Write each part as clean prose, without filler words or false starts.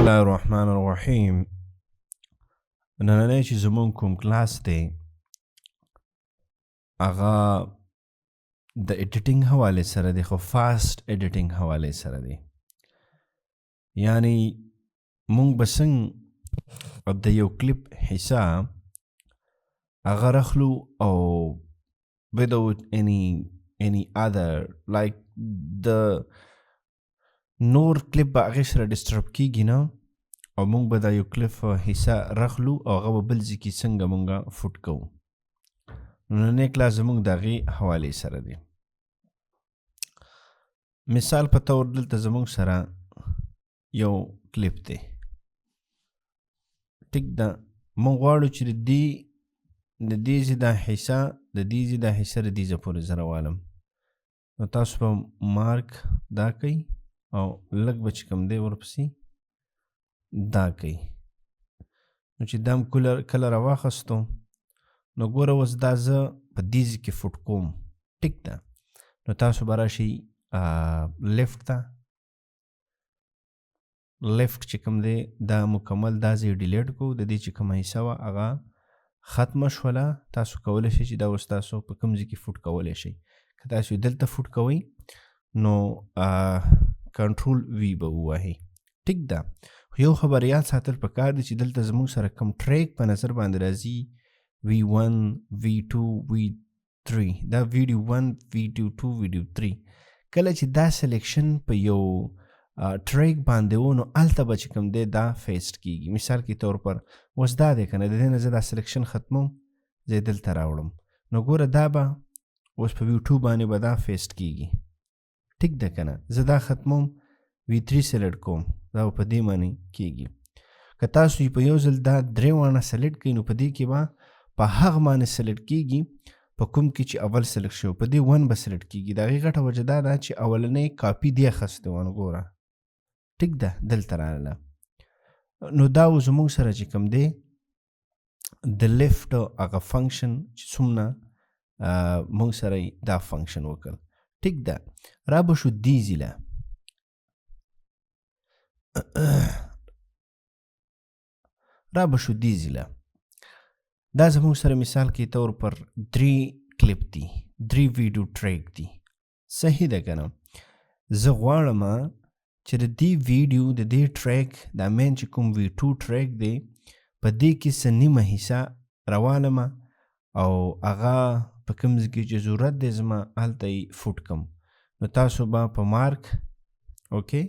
الله الرحمن الرحیم. نننی چې زمونږ کوم کلاس دی هغه د ایډیټینګ حوالې سره دی، خو فاسټ ایډیټینګ حوالې سره دی. یعنی مونږ به څنګه د یو کلیپ حصه هغه رخلو او without any other like the نور کلیپ به هغې سره ډسټرب کېږي نه، او مونږ به دا یو کلیپ حصه رخلو او هغه به بل ځای کې څنګه مونږ فوټ کوو. نننی کلاس زمونږ د هغې حوالې سره دی. مثال په طور دلته زمونږ سره یو کلیپ دی، ټیک ده. مونږ غواړو چې د دې ځای دا حصه د دې ځای دا حصه د دې ځای پورې زه راوالم. نو تاسو به مارک دا کوئ او لږ به چې کوم دی ورپسې دا کوي. نو چې دا کله راواخستو نو ګوره اوس دا زه په دې ځای کې فوټ کوم، ټیک ده. نو تاسو به راشئ لیفټ ته، لیفټ چې کوم دی دا مکمل دا ځای ډیلیټ کوو. د دې چې کومه حصه وه هغه ختمه شوله. تاسو کولی شئ چې دا اوس تاسو په کوم ځای کې فوټ کولی شئ. که تاسو دلته فوټ کوئ نو کنټرول وی به ووهئ، ټیک ده. یو خبر یاد ساتل پکار دی چې دلته زموږ سره کم ټریک په نظر باندې راځي V1 V2 V3 دا ویډیو 1 ویډیو 2 ویډیو 3. کله چې دا سلیکشن په یو ټریک باندې و نو هلته به چې کوم دی دا فیسټ کیږي. مثال کې طور پر اوس دا دی که نه، د دې نه زه دا سلیکشن ختموم، زه یې دلته راوړم. نو ګوره دا به اوس په V2 باندې به دا فیسټ کیږي، ټیک ده که نه. زه دا ختموم V3 سلیکټ کوم، دا په دې باندې کیږي. که تاسو په یو ځل دا درې واړه سلیکټ کړئ نو په دې کې به په هغه باندې سلیکټ کیږي په کوم کې چې اول سلیکټ شوی، په دې 1 به سلیکټ کیږي. د هغې غټه وجه دا ده چې اولنۍ کاپي دې اخیستې وه. نو ګوره ټیک ده دلته راغله. نو دا و زموږ سره چې کوم دی د لیفټ هغه فنکشن چې څومره موږ سره دا فنکشن وکړ، ټیک ده. را به شو دې ځای له دا زموږ سره مثال کې طور پر 3 کلیپ دی، 3 ویډیو ټریک دی، صحیح ده که نه. زه غواړم چې د دې ویډیو د دې ټریک دا مین چې کوم V2 ټریک دی په دې کې څه نیمه حصه راوالم او هغه په کوم ځای کې چې ضرورت دی زما هلته یې فوټ کم. نو تاسو به په مارک اوکې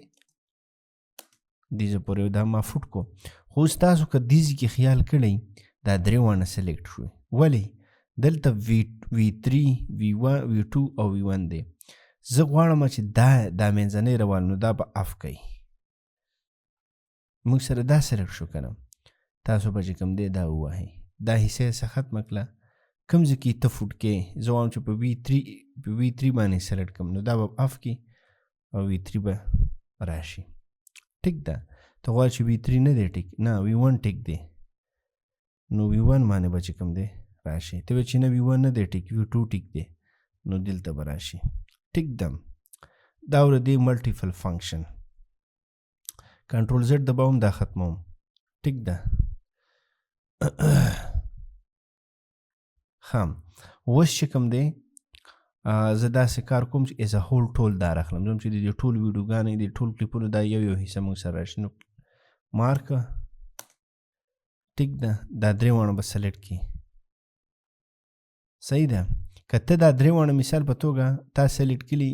دې ځای پورې دا ما فوټ کو. خو اوس تاسو که دې ځای کې خیال کړئ دا درې واړه سلیکټ شوې، ولې؟ دلته V3 V2 او V1 دی. زه غواړم چې دا منځنی راوالم، نو دا به اف کوي. موږ سره دا سلیکټ شو که نه. تاسو به چې کوم دی دا ووهئ، دا حصه یې څه ختمه کړه. کوم ځای کې ته فوټ کې زه وایم چې په V3 باندې سلیکټ کړم، نو دا به اف کې او V3 به راشي، ټیک ده. ته غواړې چې V3 نه دی ټیک، نه V1 ټیک دی، نو V1 باندې به چې کوم دی راشي. ته وایې چې نه V1 نه دی ټیک، V2 ټیک دی، نو دلته به راشي، ټیک ده. دا ور دی ملټیپل فنکشن. کنټرول زد دباوم دا ختموم، ټیک ده. خام اوس چې کوم دی زه داسې کار کوم چې ایز ا هول ټول دا راخلم. زم چې د ټول ویډیوګانې د ټول کلیپونو دا یو حصه موږ سره راشي. نو مارک ټیک ده، دا درې واړه به سلیکټ کړي، صحیح ده. که ته دا درې واړه مثال په توګه تا سلیکټ کړي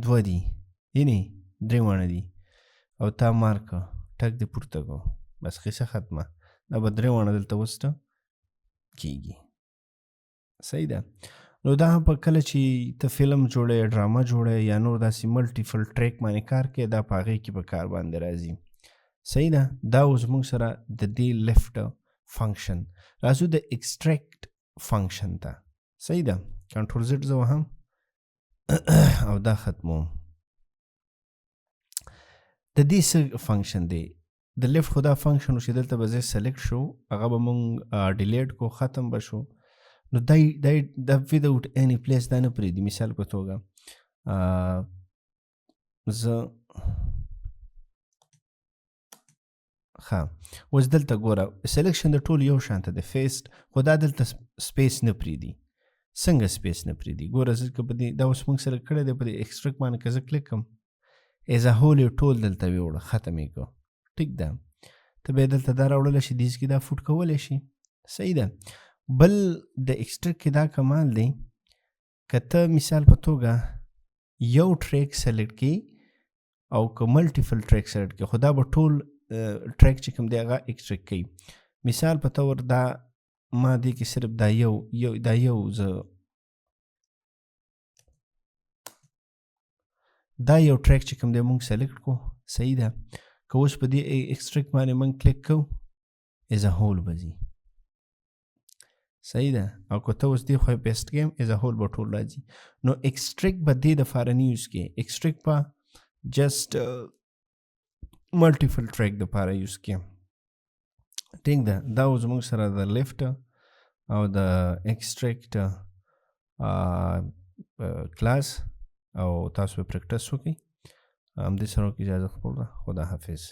2 دي، یعنې 3 واړه دي، او تا مارک ټک دې پورته کو، بس قصه ختمه. دا به 3 واړه دلته وسته کیږي، صحیح ده. نو دا په کله چې ته فلم جوړې، ډرامه جوړې، یا نور داسې ملټیپل ټریک باندې کار کوې، دا په هغې کې په کار باندې راځي، صحیح ده. دا اوس موږ سره د دې لیفټ فنکشن. راځو د ایکسټریکټ فنکشن ته، صحیح ده. کنټرول زد زه وهم او دا ختموم. د دې څه فنکشن دی؟ د لیفټ خو دا فنکشن و چې دلته به ځای سلیکټ شو، هغه به مونږ ډیلیټ کو، ختم به شو. نو دا without any place دا نه پرېږدي. مثال په توګه زه ښه اوس دلته ګوره سلیکشن د ټول یو شانته دی فیسټ خو دا دلته سپیس نه پرېږدي. څنګه سپیس نه پرېږدي؟ ګوره زه که په دې دا اوس موږ سره کړی دی په دې ایکسټرکټ باندې که زه کلیک کړم ایز ا هول یې ټول دلته ویوړه ختم یې کړو. ټیک ده ته به یې دلته دا راوړلی شي دیز کې دا فوټ کولی شي. صحیح ده. بل د ایکسټرکټ کې دا کمال دی که ته مثال په توګه یو ټریک سلیکټ کړي او که ملټیپل ټریک سلیکټ کړي خو دا به ټول ټریک چې کوم دی هغه ایکسټرکټ کوي. مثال په طور دا ما دې کې صرف دا یو زه دا یو ټریک چې کوم دی مونږ سلیکټ کړو. صحیح ده. که اوس په دې ایکسټرکټ باندې مونږ کلیک کوو ایز ا هول به ځي. صحیح ده. او که ته اوس دې خوا یې پیسټ کړم ایز ا هول به ټول راځي. نو ایکسټرکټ به دې دپاره نه یوز کړې، ایکسټرکټ به جسټ ملټیپل ټریک دپاره یوز کړم. ټیک ده. دا اوس زموږ سره د لیفټ او د ایکسټرکټ کلاس او تاسو پریکټس وکړئ. همدې سره اجازه خپل ده. خدا حافظ.